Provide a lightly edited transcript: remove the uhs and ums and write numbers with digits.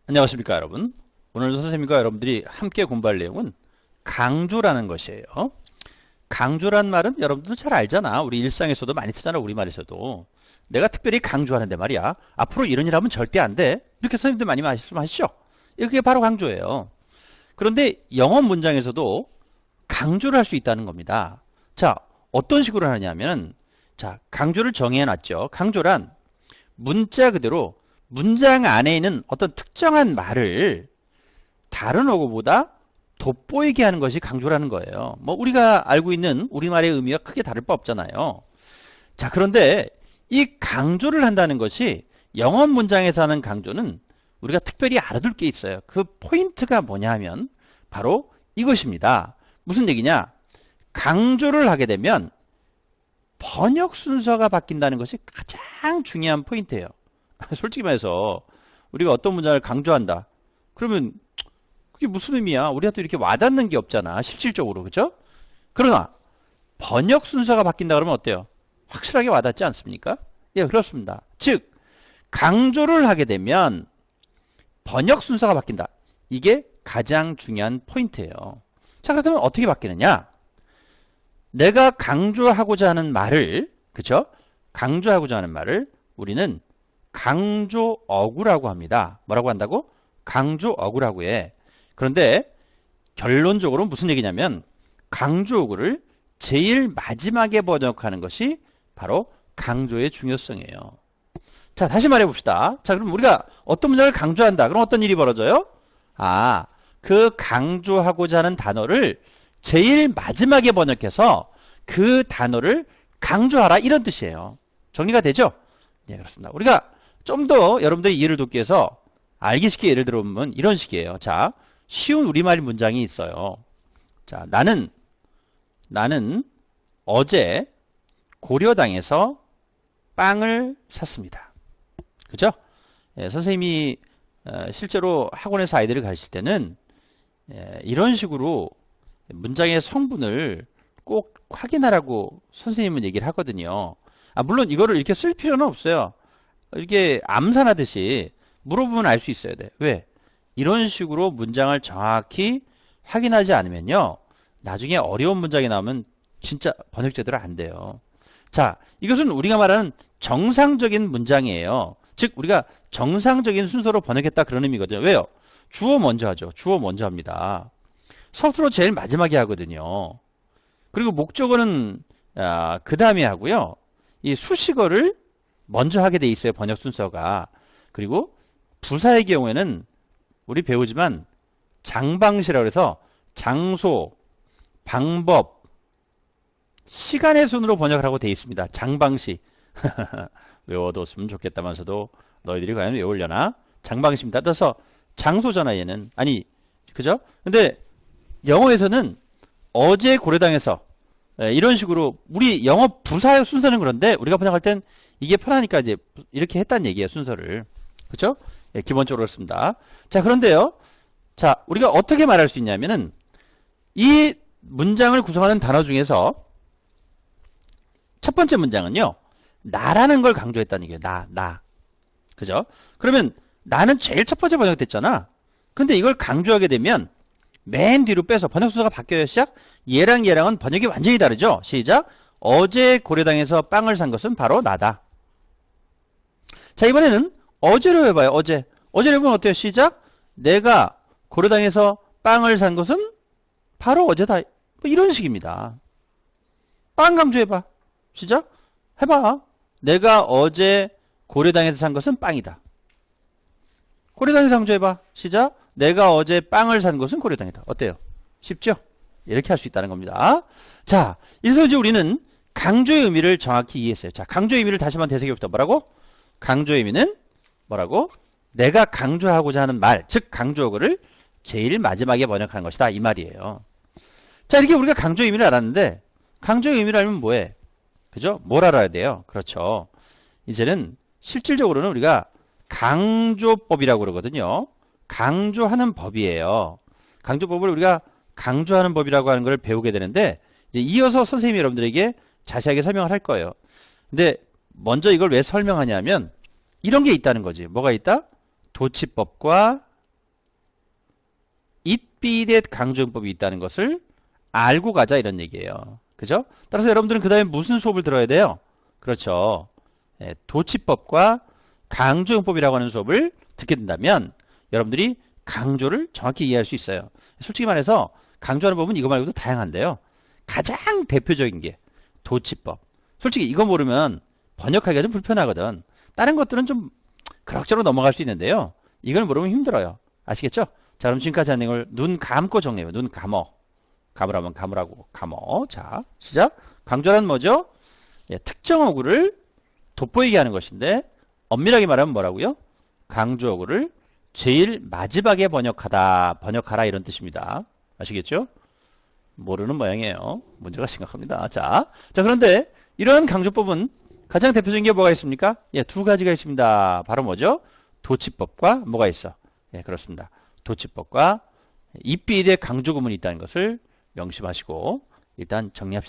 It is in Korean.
안녕하십니까 여러분. 오늘 선생님과 여러분들이 함께 공부할 내용은 강조라는 것이에요. 강조란 말은 여러분들도 잘 알잖아. 우리 일상에서도 많이 쓰잖아. 우리말에서도. 내가 특별히 강조하는데 말이야. 앞으로 이런 일 하면 절대 안 돼. 이렇게 선생님들 많이 말씀하시죠. 이게 바로 강조예요. 그런데 영어 문장에서도 강조를 할 수 있다는 겁니다. 자, 어떤 식으로 하냐면, 자, 강조를 정해놨죠. 강조란 문자 그대로 문장 안에 있는 어떤 특정한 말을 다른 어구보다 돋보이게 하는 것이 강조라는 거예요. 뭐 우리가 알고 있는 우리말의 의미와 크게 다를 바 없잖아요. 자, 그런데 이 강조를 한다는 것이 영어 문장에서 하는 강조는 우리가 특별히 알아둘 게 있어요. 그 포인트가 뭐냐 하면 바로 이것입니다. 무슨 얘기냐? 강조를 하게 되면 번역 순서가 바뀐다는 것이 가장 중요한 포인트예요. 솔직히 말해서 우리가 어떤 문장을 강조한다. 그러면 그게 무슨 의미야? 우리한테 이렇게 와닿는 게 없잖아. 실질적으로. 그죠? 그러나 번역 순서가 바뀐다 그러면 어때요? 확실하게 와닿지 않습니까? 예, 그렇습니다. 즉 강조를 하게 되면 번역 순서가 바뀐다. 이게 가장 중요한 포인트예요. 자, 그렇다면 어떻게 바뀌느냐? 내가 강조하고자 하는 말을, 그쵸? 강조하고자 하는 말을 우리는 강조어구라고 합니다. 뭐라고 한다고? 강조어구라고 해. 그런데 결론적으로 무슨 얘기냐면 강조어구를 제일 마지막에 번역하는 것이 바로 강조의 중요성이에요. 자, 다시 말해 봅시다. 자, 그럼 우리가 어떤 문장을 강조한다. 그럼 어떤 일이 벌어져요? 아, 그 강조하고자 하는 단어를 제일 마지막에 번역해서 그 단어를 강조하라 이런 뜻이에요. 정리가 되죠? 네, 그렇습니다. 우리가 좀 더 여러분들이 이해를 돕기 위해서 알기 쉽게 예를 들어보면 이런 식이에요. 자, 쉬운 우리말 문장이 있어요. 자, 나는 어제 고려당에서 빵을 샀습니다. 그죠? 예, 선생님이 실제로 학원에서 아이들을 가르칠 때는 이런 식으로 문장의 성분을 꼭 확인하라고 선생님은 얘기를 하거든요. 아, 물론 이거를 이렇게 쓸 필요는 없어요. 이게 암산하듯이 물어보면 알 수 있어야 돼. 왜? 이런 식으로 문장을 정확히 확인하지 않으면요. 나중에 어려운 문장이 나오면 진짜 번역 제대로 안 돼요. 자, 이것은 우리가 말하는 정상적인 문장이에요. 즉 우리가 정상적인 순서로 번역했다 그런 의미거든요. 왜요? 주어 먼저 하죠. 주어 먼저 합니다. 서술어 제일 마지막에 하거든요. 그리고 목적어는 그 다음에 하고요. 이 수식어를 먼저 하게 돼 있어요. 번역 순서가. 그리고 부사의 경우에는 우리 배우지만 장방시라고 해서 장소, 방법, 시간의 순으로 번역을 하고 돼 있습니다. 장방시. 외워뒀으면 좋겠다면서도 너희들이 과연 외우려나? 장방시입니다. 따라서 장소잖아 얘는. 아니 그죠? 근데 영어에서는 어제 고려당에서 이런 식으로 우리 영어 부사의 순서는 그런데 우리가 번역할 땐 이게 편하니까 이제 이렇게 했다는 얘기예요. 순서를. 그렇죠? 예, 기본적으로 그렇습니다. 자, 그런데요. 자, 우리가 어떻게 말할 수 있냐면은 이 문장을 구성하는 단어 중에서 첫 번째 문장은요. 나라는 걸 강조했다는 얘기예요. 나. 그죠? 그러면 나는 제일 첫 번째 번역됐잖아. 근데 이걸 강조하게 되면 맨 뒤로 빼서 번역 순서가 바뀌어야 시작. 얘랑 얘랑은 번역이 완전히 다르죠. 시작. 어제 고려당에서 빵을 산 것은 바로 나다. 자, 이번에는 어제로 해봐요. 어제로 해보면 어때요? 시작. 내가 고려당에서 빵을 산 것은 바로 어제다. 뭐 이런 식입니다. 빵 강조해봐. 시작. 해봐. 내가 어제 고려당에서 산 것은 빵이다. 고려당에서 강조해봐. 시작. 내가 어제 빵을 산 것은 고려당이다. 어때요? 쉽죠? 이렇게 할 수 있다는 겁니다. 자, 이래서 이제 우리는 강조의 의미를 정확히 이해했어요. 자, 강조의 의미를 다시 한번 되새겨봅시다. 뭐라고? 강조의 의미는 뭐라고? 내가 강조하고자 하는 말, 즉 강조어를 제일 마지막에 번역하는 것이다. 이 말이에요. 자, 이렇게 우리가 강조의 의미를 알았는데 강조의 의미를 알면 뭐해? 그죠? 뭘 알아야 돼요? 그렇죠. 이제는 실질적으로는 우리가 강조법이라고 그러거든요. 강조하는 법이에요. 강조법을 우리가 강조하는 법이라고 하는 걸 배우게 되는데 이제 이어서 선생님이 여러분들에게 자세하게 설명을 할 거예요. 근데 먼저 이걸 왜 설명하냐면 이런 게 있다는 거지. 뭐가 있다? 도치법과 it be that 강조용법이 있다는 것을 알고 가자 이런 얘기예요. 그죠? 따라서 여러분들은 그 다음에 무슨 수업을 들어야 돼요? 그렇죠. 예, 도치법과 강조용법이라고 하는 수업을 듣게 된다면 여러분들이 강조를 정확히 이해할 수 있어요. 솔직히 말해서 강조하는 법은 이거 말고도 다양한데요. 가장 대표적인 게 도치법. 솔직히 이거 모르면 번역하기가 좀 불편하거든. 다른 것들은 좀 그럭저럭 넘어갈 수 있는데요. 이걸 모르면 힘들어요. 아시겠죠? 자, 그럼 지금까지 한 내용을 눈 감고 정리해요. 눈 감어. 감으라면 감으라고. 감어. 자, 시작. 강조란 뭐죠? 예, 특정 어구를 돋보이게 하는 것인데 엄밀하게 말하면 뭐라고요? 강조 어구를 제일 마지막에 번역하라 이런 뜻입니다. 아시겠죠? 모르는 모양이에요. 문제가 심각합니다. 자, 그런데 이런 강조법은 가장 대표적인 게 뭐가 있습니까? 예, 두 가지가 있습니다. 바로 뭐죠? 도치법과 뭐가 있어? 예, 그렇습니다. 도치법과 입비에 대해 강조 구문이 있다는 것을 명심하시고 일단 정리합시다.